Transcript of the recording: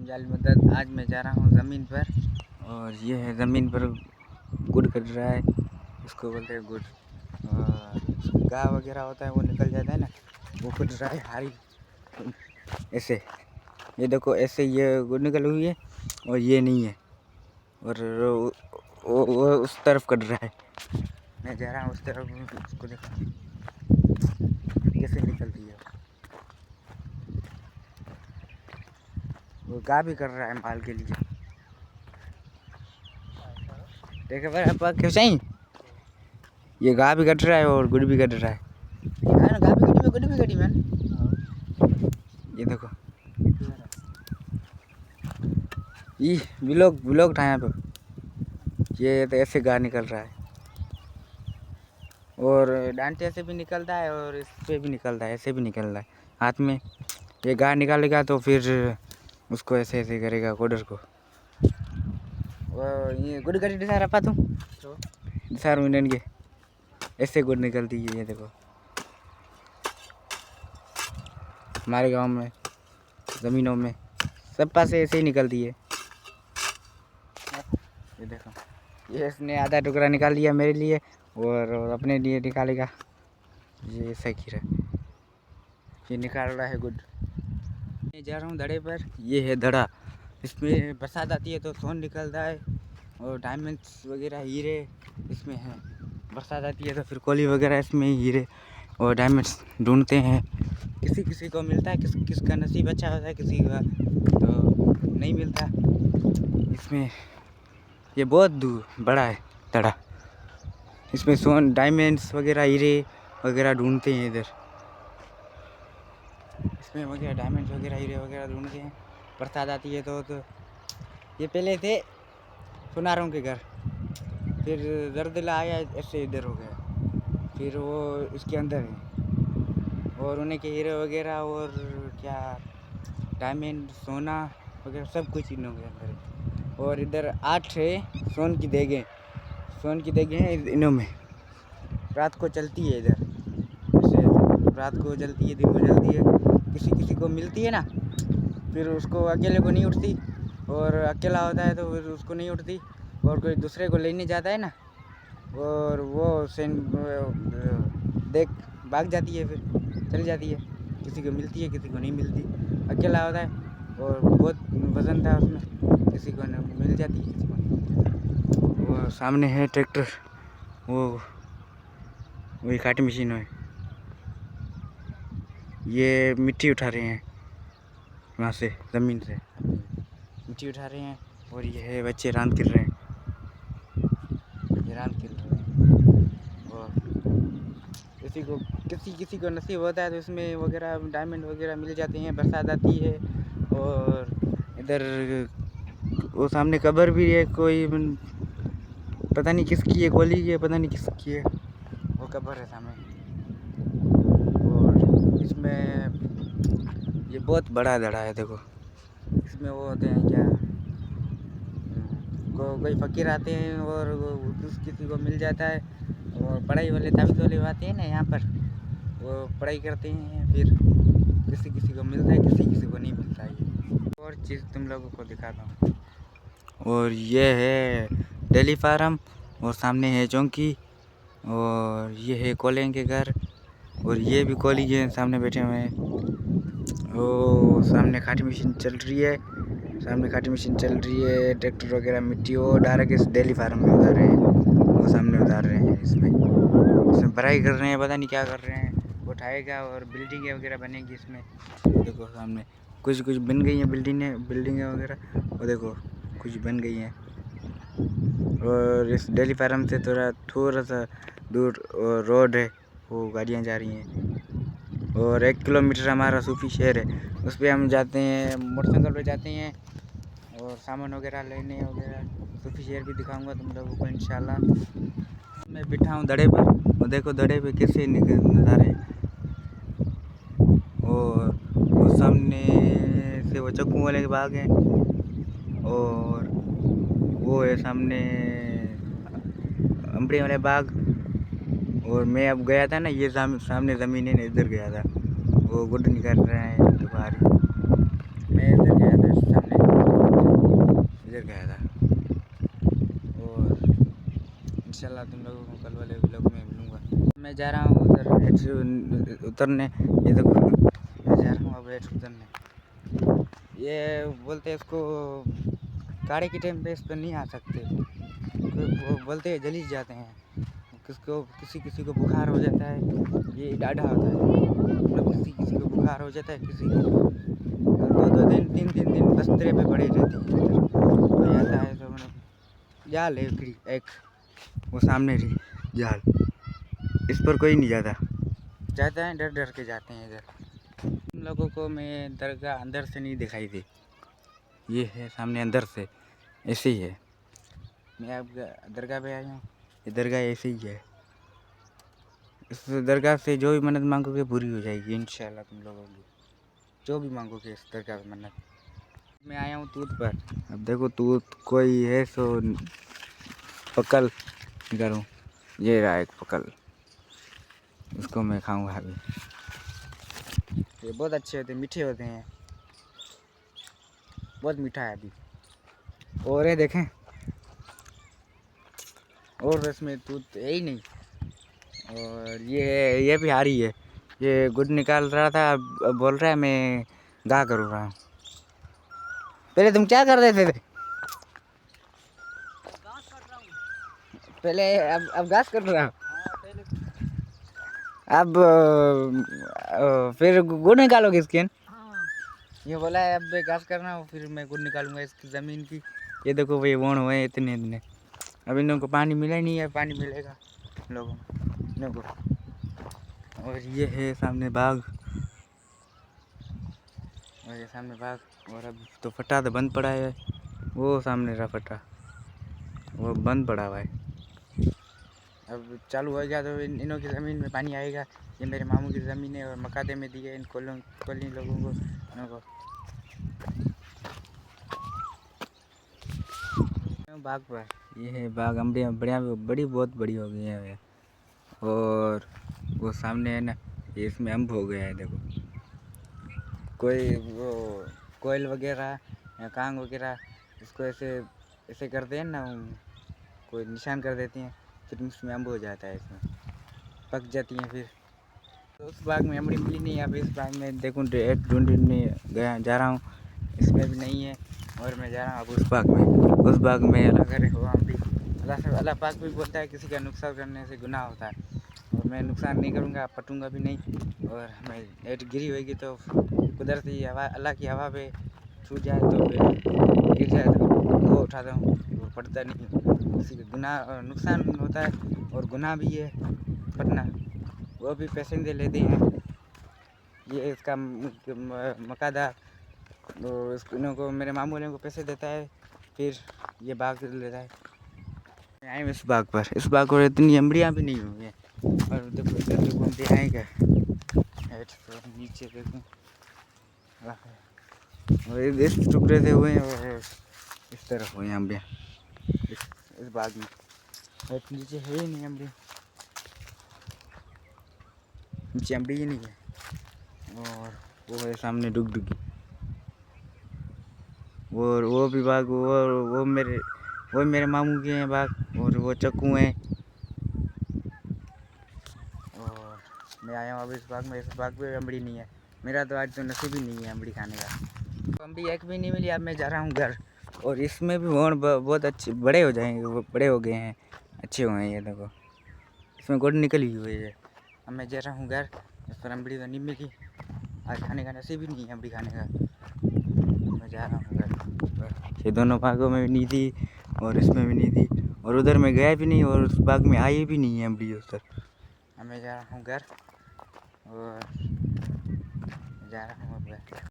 जाल मदद। आज मैं जा रहा हूँ ज़मीन पर और ये है ज़मीन पर गुड़ कट रहा है, इसको बोलते हैं गुड़। और गाय वगैरह होता है वो निकल जाता है ना, वो कट रहा है हारी ऐसे। ये देखो ऐसे ये गुड़ निकल हुई है और ये नहीं है, और वो उस तरफ कट रहा है। मैं जा रहा हूँ उस तरफ, उसको देखो कैसे निकल रही है। वो गाय भी कर रहा है माल के लिए। देखे पर आप क्यों सही, ये गाय भी कट रहा है और गुड़ भी कट रहा है ना। गाय भी कटी, गुड़ भी कटी मैंने। ये देखो ये ब्लॉग था यहाँ पे। ये तो ऐसे गाय निकल रहा है और डांटे से भी निकलता है और इस पे भी निकलता है, ऐसे भी निकल रहा है हाथ में। ये गाय निकालेगा तो फिर उसको ऐसे ऐसे करेगा कोडर को। और ये गुड़ कटी दिशा रपा तुम दिशा मिनट के ऐसे गुड़ निकलती है। ये देखो हमारे गांव में ज़मीनों में सब पास ऐसे ही निकलती है। ये देखो ये इसने आधा टुकड़ा निकाल लिया मेरे लिए और अपने लिए निकालेगा। ये ऐसा खीरा ये निकाल रहा है गुड़। मैं जा रहा हूँ धड़े पर। ये है धड़ा, इसमें बरसात आती है तो सोन निकलता है और डायमंड्स वगैरह हीरे इसमें है। बरसात आती है तो फिर कोली वगैरह इसमें हीरे और डायमंड्स ढूंढते हैं। किसी किसी को मिलता है, किसका नसीब अच्छा होता है, किसी का तो नहीं मिलता। इसमें ये बहुत बड़ा है धड़ा, इसमें सोन डायमंड्स वगैरह हीरे वगैरह ढूंढते हैं इधर। इसमें वगैरह डायमंड्स वगैरह हीरे वगैरह ढूंढते हैं। बरसात आती है तो ये पहले थे सुनारों के घर, फिर जरदिला आया ऐसे इधर हो गया, फिर वो इसके अंदर है और उन्हें के हीरे वगैरह और क्या डायमंड सोना वगैरह सब कुछ इन के अंदर है। और इधर 8 है सोन की देगे हैं इनों में। रात को चलती है इधर, जैसे रात को जलती है, दिन को जलती है। किसी किसी को मिलती है ना, फिर उसको अकेले को नहीं उठती, और अकेला होता है तो फिर उसको नहीं उठती, और कोई दूसरे को लेने जाता है ना और वो देख भाग जाती है, फिर चल जाती है। किसी को मिलती है, किसी को नहीं मिलती। अकेला होता है और बहुत वजन था उसमें, किसी को मिल जाती है, किसी को नहीं। वो सामने है ट्रैक्टर, वो वही काटी मशीन है। ये मिट्टी उठा रहे हैं वहाँ से, ज़मीन से मिट्टी उठा रहे हैं। और ये है बच्चे रांद खेल रहे हैं, ये रांद खेल रहे हैं। और किसी को नसीब होता है तो इसमें वगैरह डायमंड वगैरह मिल जाते हैं। बरसात आती है और इधर वो सामने कब्र भी है, कोई पता नहीं किसकी है, कोली की है, पता नहीं किसकी है, वो कब्र है सामने। और इसमें ये बहुत बड़ा धड़ा है, देखो इसमें वो होते हैं क्या, कोई फ़कीर आते हैं और किसी को मिल जाता है। और पढ़ाई वाले ताबीज़ वाले आते हैं ना यहाँ पर, वो पढ़ाई करते हैं, फिर किसी किसी को मिलता है, किसी किसी को नहीं मिलता है। और चीज़ तुम लोगों को दिखाता हूँ। और ये है डेली फार्म और सामने है चौंकी, और ये है कोलिंग के घर, और ये भी कोली के सामने बैठे हुए हैं। वो सामने खाटी मशीन चल रही है, ट्रैक्टर वगैरह मिट्टी वो डायरेक्ट इस डेली फार्म में उतार रहे हैं, वो सामने उतार रहे हैं। इसमें भराई कर रहे हैं, पता नहीं क्या कर रहे हैं। वो उठाएगा और बिल्डिंगें वगैरह बनेगी इसमें। देखो सामने कुछ बन गई हैं बिल्डिंगें वगैरह, वो देखो कुछ बन गई हैं। और इस डेली फार्म से थोड़ा सा दूर रोड है, वो गाड़ियाँ जा रही हैं। और 1 किलोमीटर हमारा सूफी शहर है, उस पर हम जाते हैं, मोटरसाइकिल पे जाते हैं और सामान वगैरह लेने वगैरह। सूफी शहर भी दिखाऊंगा तुम लोगों को इंशाल्लाह। मैं बैठा हूँ धड़े पर, और देखो धड़े पे कैसे नज़ारे। और वो सामने से वो चक्कू वाले के बाग हैं, और वो है सामने अम्बड़ी वाले बाग। और मैं अब गया था ना, ये सामने ज़मीन है, इधर गया था, वो गुड निकाल रहा है तो बाहर। मैं इधर गया था सामने, इंशाल्लाह तुम लोगों को कल वाले व्लॉग में मिलूँगा। मैं जा रहा हूँ उधर उतरने, ये देखो मैं जा रहा हूँ अब हेड उतरने। ये बोलते हैं इसको काढ़े के टाइम पे इस पर नहीं आ सकते, वो बोलते हैं जली जाते हैं। किसी किसी को बुखार हो जाता है, ये डाढ़ा होता है, मतलब किसी किसी को बुखार हो जाता है, किसी को 2-2 दिन 3-3 दिन बिस्तरे पे पड़े रहते हैं। कोई आता है तो मतलब जाल है एक, वो सामने रही जाल, इस पर कोई नहीं जाता है, डर डर के जाते हैं इधर। तुम लोगों को मैं दरगाह अंदर से नहीं दिखाई दी, ये है सामने अंदर से, ऐसे ही है। मैं अब दरगाह पे आया हूँ, ये दरगाह ऐसे ही है। इस दरगाह से जो भी मन्नत मांगोगे पूरी हो जाएगी इंशाल्लाह। तुम लोगों की जो भी मांगोगे इस दरगाह पे मन्नत। मैं आया हूँ तूत पर, अब देखो तूत कोई है सो पकल करूँ, ये रहा एक पकल, इसको मैं खाऊंगा अभी। ये बहुत अच्छे होते हैं, मीठे होते हैं, बहुत मीठा है अभी। और ये देखें, और इसमें दूध है ही नहीं। और ये भी हारी है, ये गुड़ निकाल रहा था, अब बोल रहा है मैं गा करूँ रहा हूँ। पहले तुम क्या कर रहे थे? पहले अब घास कर रहा हूँ। अब फिर गुड़ निकालोगे इसके? ये बोला है अब घास करना हो, फिर मैं गुड़ निकालूंगा इसकी ज़मीन की। ये देखो भाई वोण हुए इतने इतने, अब इन लोगों को पानी मिला ही नहीं है, पानी मिलेगा लोगों को। और ये है सामने बाग, और ये सामने बाग, और अब तो फटा तो बंद पड़ा है, वो सामने रहा फटा, वो बंद पड़ा हुआ है। अब चालू हो गया तो इनों की ज़मीन में पानी आएगा। ये मेरे मामू की ज़मीन है और मकाते में दी है इन कॉलोनी लोगों को, इनों को। बाग पर ये है बाग, अम्बड़ियाँ बड़ी बहुत बड़ी हो गई है। और वो सामने है ना, ये इसमें अम्ब हो गया है देखो। कोई वो कोयल वगैरह या कांग वगैरह इसको ऐसे ऐसे करते हैं ना, कोई निशान कर देती हैं, फिर इसमें अम्ब हो जाता है, इसमें पक जाती हैं। फिर तो उस बाग में अम्बड़ी मिली नहीं, अब इस बाग में देखूँ ढूंढने गया जा रहा हूँ, इसमें भी नहीं है। और मैं जा रहा हूँ अब उस बाग में, उस बाग में अल्लाह करे हो अम्बड़ी। अल्लाह पाक भी बोलता है किसी का नुकसान करने से गुनाह होता है, और मैं नुकसान नहीं करूँगा, पटूँगा भी नहीं। और मैं नेट गिरी होगी तो कुदरती हवा, अल्लाह की हवा पे छूट जाए तो फिर गिर जाए तो वो उठाता हूँ, और पड़ता नहीं हूँ। किसी का गुनाह नुकसान होता है और गुनाह भी है पटना, वो भी पैसेंजर लेते हैं। ये इसका मकादा तो इनको मेरे मामू वाले को पैसे देता है, फिर ये बाग लेता है। मैं आए इस बाग पर, इस बाग पर इतनी अम्बड़ियाँ भी नहीं हुई हैं। और देखो इधर देखो हम आएगा हेठ तो नीचे देखो, और इस टुकड़े से हुए हैं, और इस तरफ हुए हैं अम्बियाँ इस बाग में। हेठ नीचे है ही नहीं अम्बड़ी, नीचे अम्बड़ी ही नहीं है। और वो है सामने डुगडुगी, और वो भी बाग, वो मेरे मामू के हैं बाग, और वो चक्कू हैं। और मैं आया हूँ अब इस बाग में, इस बाग में अम्बड़ी नहीं है। मेरा तो आज तो नसीब ही नहीं है अम्बड़ी खाने का, तो अम्बड़ी एक भी नहीं मिली। अब मैं जा रहा हूँ घर, और इसमें भी वोण बहुत अच्छे बड़े हो जाएंगे, वो बड़े हो गए हैं, अच्छे हुए हैं। ये देखो इसमें गुड़ निकली हुई है। अब मैं जा रहा हूँ घर, इस पर अम्बड़ी तो नहीं मिली, आज खाने का नसीब ही नहीं है अम्बड़ी खाने का। मैं जा रहा हूँ घर, ये दोनों बागों में भी नहीं थी और इसमें भी नहीं थी, और उधर में गया भी नहीं, और उस बाग में आई भी नहीं है अम्बड़ी उधर। अब मैं जा रहा हूँ घर, और जा रहा हूँ अब घर।